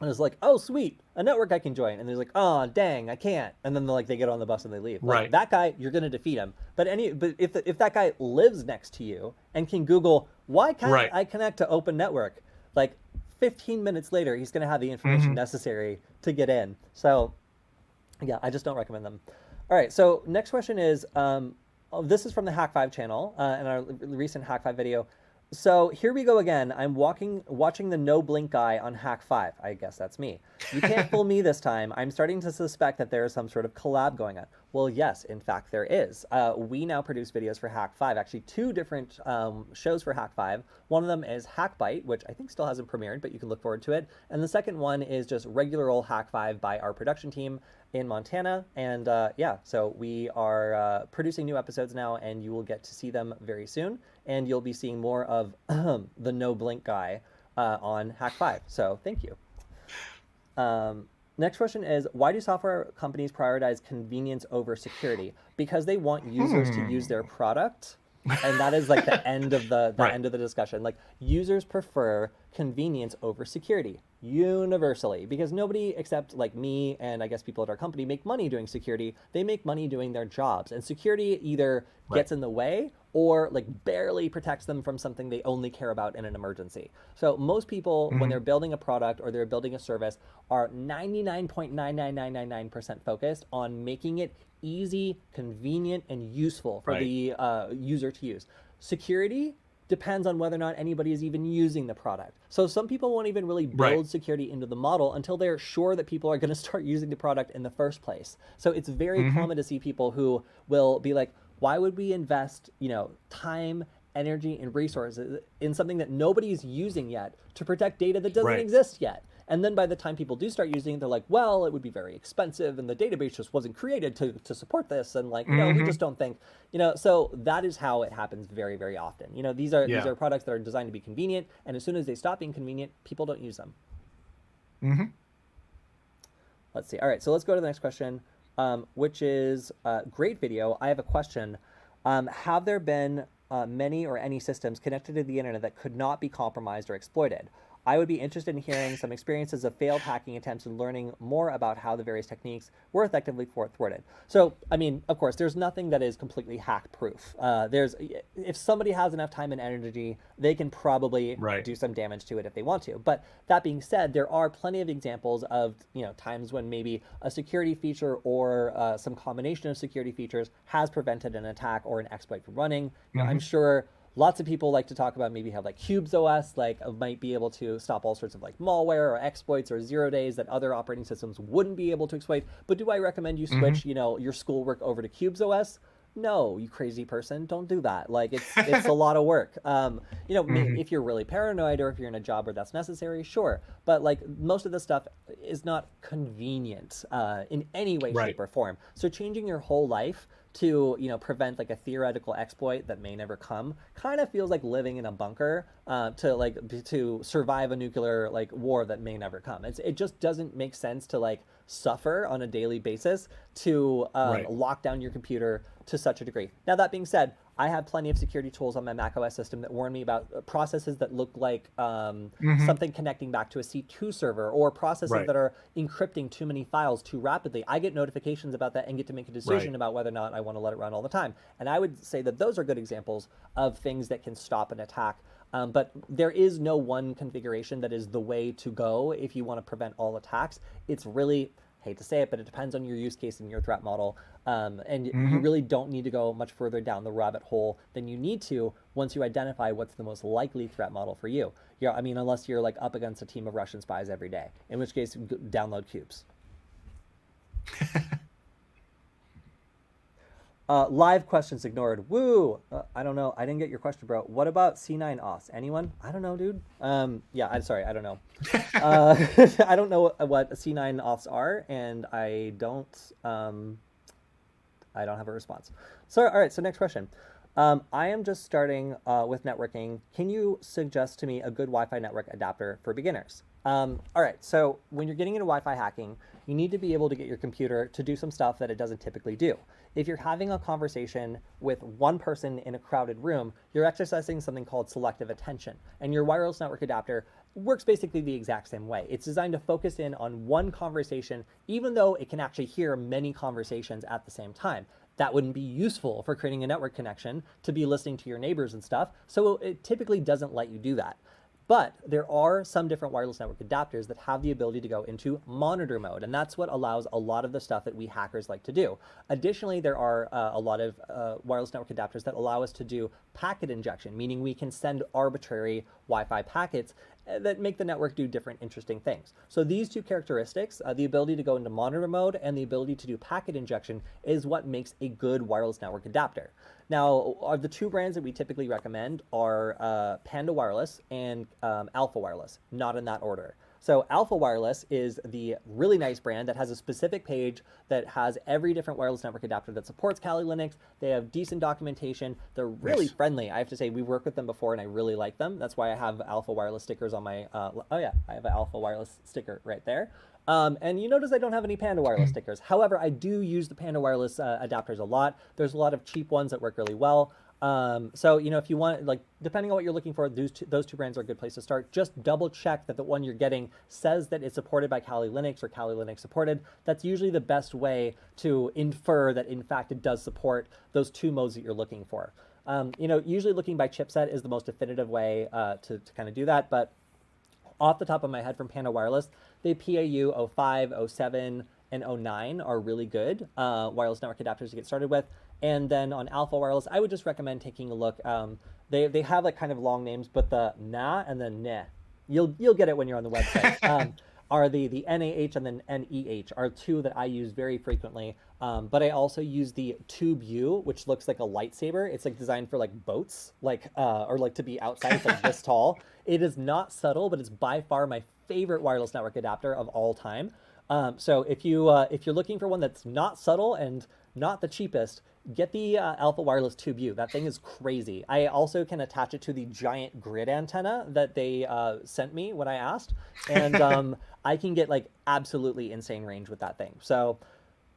and it's like, oh, sweet, a network I can join. And they're like, oh, dang, I can't. And then they get on the bus and they leave. Like, that guy, you're going to defeat him. But if that guy lives next to you and can Google, why can't I connect to open network? Like 15 minutes later, he's going to have the information necessary to get in. So yeah, I just don't recommend them. All right. So next question is, this is from the Hack5 channel in our recent Hack5 video. So here we go again. I'm watching the no blink guy on Hack5. I guess that's me. You can't fool me this time. I'm starting to suspect that there is some sort of collab going on. Well, yes, in fact, there is. We now produce videos for Hack5, actually 2 different shows for Hack5. One of them is Hackbite, which I think still hasn't premiered, but you can look forward to it. And the second one is just regular old Hack5 by our production team in Montana. And yeah, so we are producing new episodes now, and you will get to see them very soon. And you'll be seeing more of the no blink guy on Hack5. So thank you. Next question is, why do software companies prioritize convenience over security? Because they want users to use their product. And that is like the end of the end of the discussion. Like, users prefer convenience over security universally, because nobody except like me and I guess people at our company make money doing security. They make money doing their jobs, and security either gets in the way or like barely protects them from something they only care about in an emergency. So most people, when they're building a product or they're building a service, are 99.99999% focused on making it easy, convenient, and useful for the user to use. Security depends on whether or not anybody is even using the product. So some people won't even really build security into the model until they're sure that people are going to start using the product in the first place. So it's very common to see people who will be like, why would we invest, time, energy, and resources in something that nobody's using yet to protect data that doesn't exist yet? And then by the time people do start using it, they're like, well, it would be very expensive, and the database just wasn't created to support this, and like, we just don't think, so that is how it happens very, very often. These are products that are designed to be convenient, and as soon as they stop being convenient, people don't use them. Let's see. All right, so let's go to the next question, which is great video. I have a question. Have there been many or any systems connected to the internet that could not be compromised or exploited? I would be interested in hearing some experiences of failed hacking attempts and learning more about how the various techniques were effectively thwarted. So, I mean, of course, there's nothing that is completely hack-proof. If somebody has enough time and energy, they can probably do some damage to it if they want to. But that being said, there are plenty of examples of times when maybe a security feature or some combination of security features has prevented an attack or an exploit from running. I'm sure lots of people like to talk about maybe how like Qubes OS might be able to stop all sorts of like malware or exploits or 0 days that other operating systems wouldn't be able to exploit. But do I recommend you switch, your schoolwork over to Qubes OS? No, you crazy person, don't do that. Like it's a lot of work. If you're really paranoid or if you're in a job where that's necessary, sure. But like most of this stuff is not convenient in any way, shape, or form. So changing your whole life to prevent like a theoretical exploit that may never come kind of feels like living in a bunker to survive a nuclear war that may never come. It just doesn't make sense to suffer on a daily basis to lock down your computer to such a degree. Now that being said, I have plenty of security tools on my macOS system that warn me about processes that look like something connecting back to a C2 server or processes that are encrypting too many files too rapidly. I get notifications about that and get to make a decision about whether or not I want to let it run all the time. And I would say that those are good examples of things that can stop an attack. But there is no one configuration that is the way to go if you want to prevent all attacks. It's really, hate to say it, but it depends on your use case and your threat model. And you really don't need to go much further down the rabbit hole than you need to once you identify what's the most likely threat model for you. I mean, unless you're up against a team of Russian spies every day, in which case download Qubes. Live questions ignored. Woo! I don't know. I didn't get your question, bro. What about C9 auths? Anyone? I don't know, dude. Yeah, I'm sorry. I don't know. I don't know what C9 auths are, and I don't have a response. So, all right. So next question. I am just starting with networking. Can you suggest to me a good Wi-Fi network adapter for beginners? All right. So when you're getting into Wi-Fi hacking, you need to be able to get your computer to do some stuff that it doesn't typically do. If you're having a conversation with one person in a crowded room, you're exercising something called selective attention. And your wireless network adapter works basically the exact same way. It's designed to focus in on one conversation, even though it can actually hear many conversations at the same time. That wouldn't be useful for creating a network connection to be listening to your neighbors and stuff. So it typically doesn't let you do that. But there are some different wireless network adapters that have the ability to go into monitor mode, and that's what allows a lot of the stuff that we hackers like to do. Additionally, there are a lot of wireless network adapters that allow us to do packet injection, meaning we can send arbitrary Wi-Fi packets that make the network do different interesting things. So these two characteristics, the ability to go into monitor mode and the ability to do packet injection, is what makes a good wireless network adapter. Now, the two brands that we typically recommend are Panda Wireless and Alpha Wireless, not in that order. So Alpha Wireless is the really nice brand that has a specific page that has every different wireless network adapter that supports Kali Linux. They have decent documentation. They're really friendly. I have to say, we worked with them before and I really like them. That's why I have Alpha Wireless stickers on my, oh yeah, I have an Alpha Wireless sticker right there. And you notice I don't have any Panda Wireless stickers. However, I do use the Panda Wireless adapters a lot. There's a lot of cheap ones that work really well. So, if you want, depending on what you're looking for, those two brands are a good place to start. Just double check that the one you're getting says that it's supported by Kali Linux or Kali Linux supported. That's usually the best way to infer that, in fact, it does support those two modes that you're looking for. Usually looking by chipset is the most definitive way to kind of do that. But off the top of my head from Panda Wireless, the PAU 05, 07, and 09 are really good wireless network adapters to get started with. And then on Alpha Wireless, I would just recommend taking a look. They have kind of long names, but the NA and the NE, you'll get it when you're on the website. Are the NAH and the NEH are two that I use very frequently. But I also use the Tube U, which looks like a lightsaber. It's designed for boats, or to be outside. It's this tall. It is not subtle, but it's by far my favorite wireless network adapter of all time. So if you're looking for one that's not subtle and not the cheapest, get the Alpha Wireless Tube U. That thing is crazy. I also can attach it to the giant grid antenna that they sent me when I asked, and I can get absolutely insane range with that thing. So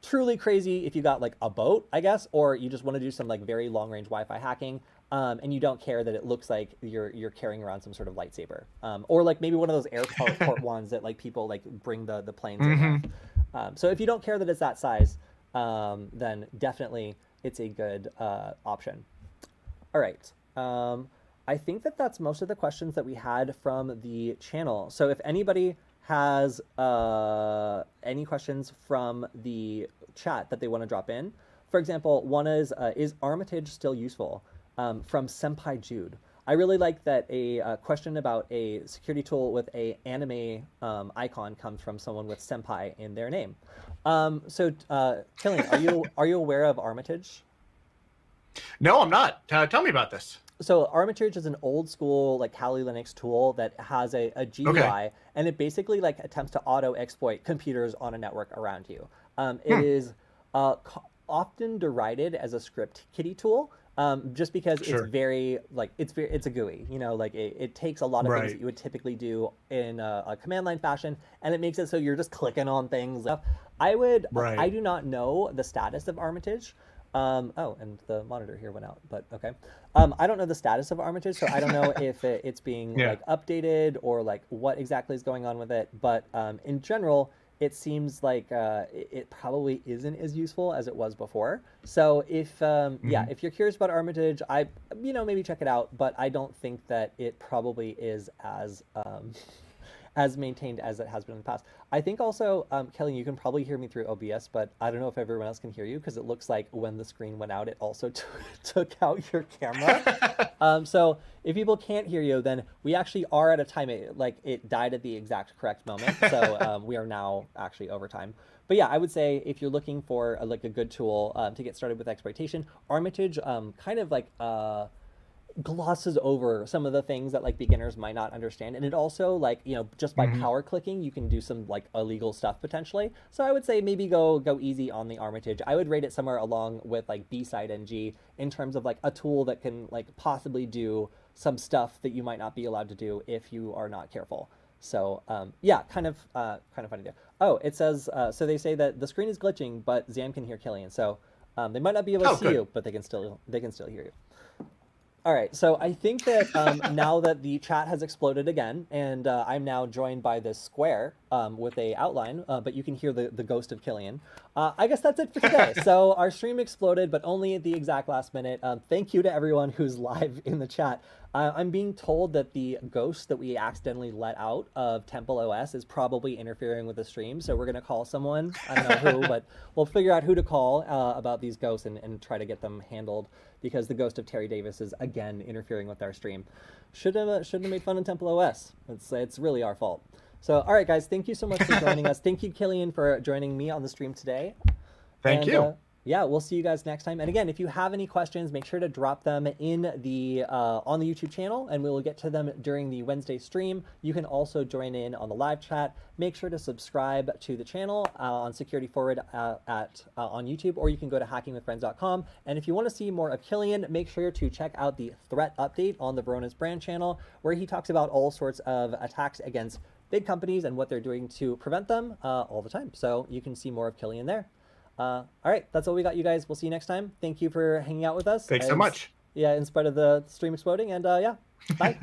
truly crazy if you got a boat, I guess, or you just want to do some very long range Wi-Fi hacking. and you don't care that it looks like you're carrying around some sort of lightsaber, or like maybe one of those airport ones that like people like bring the planes in with. So if you don't care that it's that size, then definitely it's a good option. All right. I think that's most of the questions that we had from the channel. So if anybody has any questions from the chat that they want to drop in, for example, one is rmitage still useful? From Senpai Jude. I really like that a question about a security tool with a anime icon comes from someone with senpai in their name. So Killian, are you aware of rmitage? No, I'm not. Tell me about this. So rmitage is an old school like Kali Linux tool that has a GUI, and it basically like attempts to auto exploit computers on a network around you. It is often derided as a script kiddie tool. Just because it's very like it's a GUI, you know, like it takes a lot of things that you would typically do in a command line fashion, and it makes it so you're just clicking on things. I do not know the status of rmitage. Oh, and the monitor here went out, but okay. I don't know the status of rmitage, so I don't know if it's being like updated or like what exactly is going on with it. But in general, it seems like it probably isn't as useful as it was before. So if if you're curious about rmitage, maybe check it out. But I don't think that it probably is as maintained as it has been in the past. I think also, Kelly, you can probably hear me through OBS, but I don't know if everyone else can hear you because it looks like when the screen went out, it also took out your camera. So if people can't hear you, then we actually are at a time, it died at the exact correct moment. So we are now actually over time. But yeah, I would say if you're looking for a good tool to get started with exploitation, rmitage kind of like glosses over some of the things that like beginners might not understand, and it also like just by power clicking you can do some like illegal stuff potentially. So I would say maybe go easy on the rmitage. I would rate it somewhere along with like bside ng in terms of like a tool that can like possibly do some stuff that you might not be allowed to do if you are not careful. So yeah, kind of funny there. Oh, it says so they say that the screen is glitching, but Zam can hear Killian, so they might not be able to see you, but they can still hear you. All right, so I think that now that the chat has exploded again, and I'm now joined by this square with a outline, but you can hear the ghost of Killian. I guess that's it for today. So our stream exploded, but only at the exact last minute. Thank you to everyone who's live in the chat. I'm being told that the ghost that we accidentally let out of Temple OS is probably interfering with the stream, so we're going to call someone. I don't know who, but we'll figure out who to call about these ghosts and try to get them handled, because the ghost of Terry Davis is again interfering with our stream. Shouldn't have made fun of Temple OS. It's really our fault. So, all right, guys, thank you so much for joining us. Thank you, Killian, for joining me on the stream today. Thank you. Yeah, we'll see you guys next time. And again, if you have any questions, make sure to drop them in the on the YouTube channel, and we will get to them during the Wednesday stream. You can also join in on the live chat. Make sure to subscribe to the channel on SecurityFWD on YouTube, or you can go to hackingwithfriends.com. And if you want to see more of Killian, make sure to check out the threat update on the Verona's brand channel, where he talks about all sorts of attacks against big companies and what they're doing to prevent them all the time. So you can see more of Killian there. All right, that's all we got, you guys. We'll see you next time. Thank you for hanging out with us. Thanks so much. Yeah, in spite of the stream exploding. And yeah, bye.